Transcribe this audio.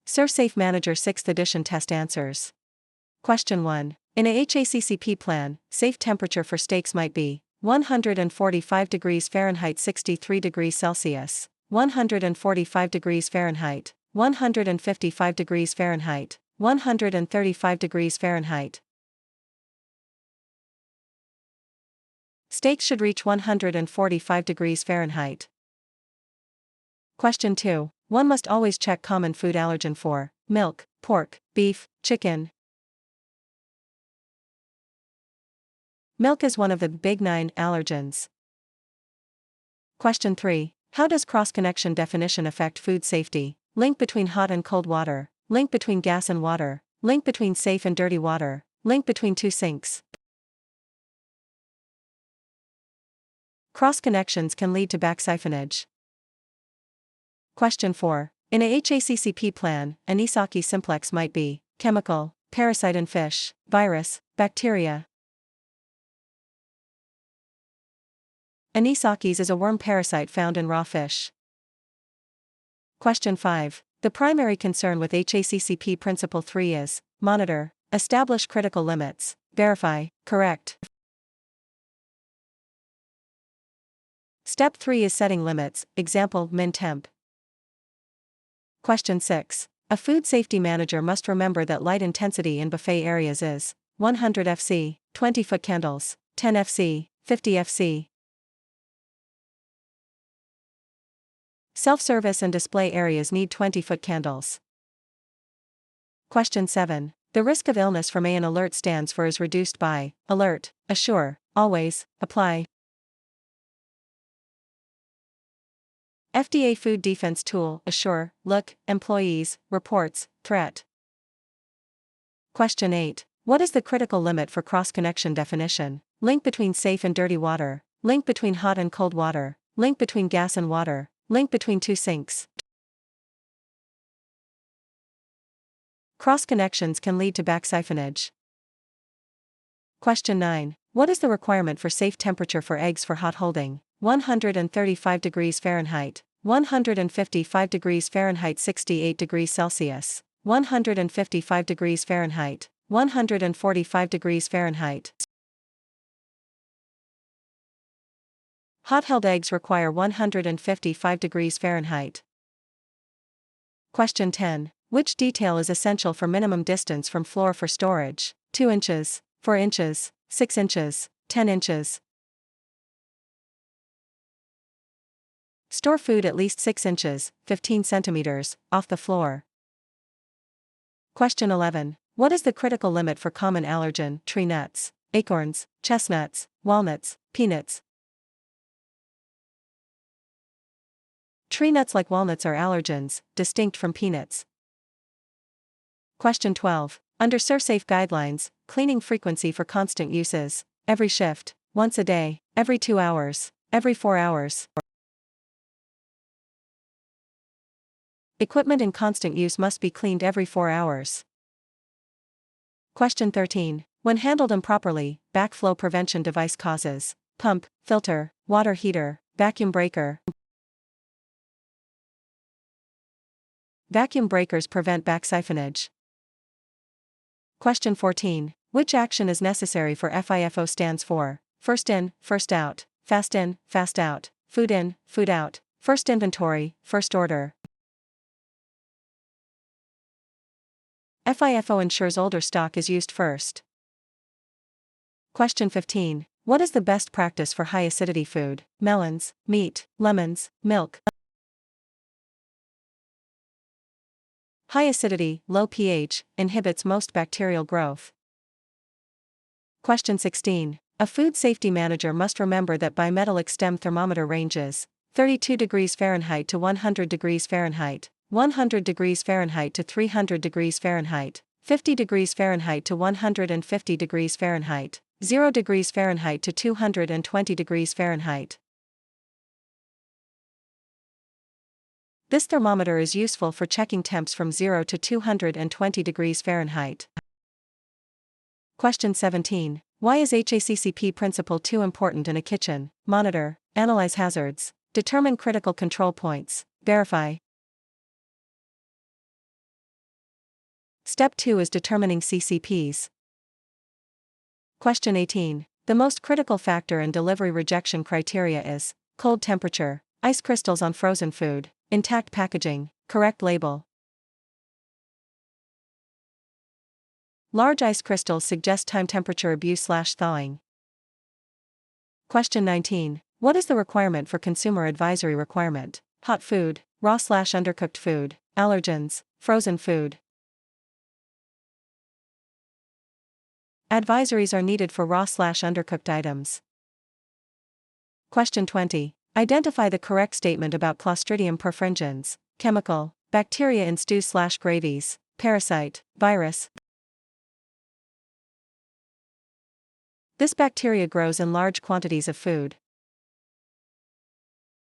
ServSafe Manager 6th edition test answers. Question 1. In a HACCP plan, safe temperature for steaks might be 145 degrees Fahrenheit 63 degrees Celsius, 145 degrees Fahrenheit, 155 degrees Fahrenheit, 135 degrees Fahrenheit. Steaks should reach 145 degrees Fahrenheit. Question 2. One must always check common food allergen for milk, pork, beef, chicken. Milk is one of the big 9 allergens. Question 3. How does cross-connection definition affect food safety? Link between hot and cold water, link between gas and water, link between safe and dirty water, link between 2 sinks. Cross-connections can lead to backsiphonage. Question 4. In a HACCP plan, anisaki simplex might be chemical, parasite in fish, virus, bacteria. Anisakis is a worm parasite found in raw fish. Question 5. The primary concern with HACCP Principle 3 is monitor, establish critical limits, verify, correct. Step 3 is setting limits, example min temp. Question 6. A food safety manager must remember that light intensity in buffet areas is 100 FC, 20-foot candles, 10 FC, 50 FC. Self-service and display areas need 20-foot candles. Question 7. The risk of illness from an alert stands for is reduced by alert, assure, always, apply. FDA Food Defense Tool, assure, look, employees, reports, threat. Question 8. What is the critical limit for cross-connection definition? Link between safe and dirty water, link between hot and cold water, link between gas and water, link between 2 sinks. Cross-connections can lead to backsiphonage. Question 9. What is the requirement for safe temperature for eggs for hot holding? 135 degrees Fahrenheit, 155 degrees Fahrenheit 68 degrees Celsius, 155 degrees Fahrenheit, 145 degrees Fahrenheit. Hot-held eggs require 155 degrees Fahrenheit. Question 10. Which detail is essential for minimum distance from floor for storage? 2 inches, 4 inches, 6 inches, 10 inches. Store food at least 6 inches, 15 centimeters, off the floor. Question 11. What is the critical limit for common allergen? Tree nuts, acorns, chestnuts, walnuts, peanuts. Tree nuts like walnuts are allergens, distinct from peanuts. Question 12. Under ServSafe guidelines, cleaning frequency for constant uses: every shift, once a day, every 2 hours, every 4 hours. Equipment in constant use must be cleaned every 4 hours. Question 13. When handled improperly, backflow prevention device causes: pump, filter, water heater, vacuum breaker. Vacuum breakers prevent backsiphonage. Question 14. Which action is necessary for FIFO stands for first in, first out, fast in, fast out, food in, food out, first inventory, first order. FIFO ensures older stock is used first. Question 15. What is the best practice for high acidity food? Melons, meat, lemons, milk. High acidity, low pH, inhibits most bacterial growth. Question 16. A food safety manager must remember that bimetallic stem thermometer ranges 32 degrees Fahrenheit to 100 degrees Fahrenheit, 100 degrees Fahrenheit to 300 degrees Fahrenheit, 50 degrees Fahrenheit to 150 degrees Fahrenheit, 0 degrees Fahrenheit to 220 degrees Fahrenheit. This thermometer is useful for checking temps from 0 to 220 degrees Fahrenheit. Question 17. Why is HACCP Principle 2 important in a kitchen? Monitor, analyze hazards, determine critical control points, verify. Step 2 is determining CCPs. Question 18. The most critical factor in delivery rejection criteria is cold temperature, ice crystals on frozen food, intact packaging, correct label. Large ice crystals suggest time temperature abuse/thawing. Question 19. What is the requirement for consumer advisory requirement? Hot food, raw/undercooked food, allergens, frozen food. Advisories are needed for raw/undercooked items. Question 20. Identify the correct statement about Clostridium perfringens, chemical, bacteria in stews/gravies, parasite, virus. This bacteria grows in large quantities of food.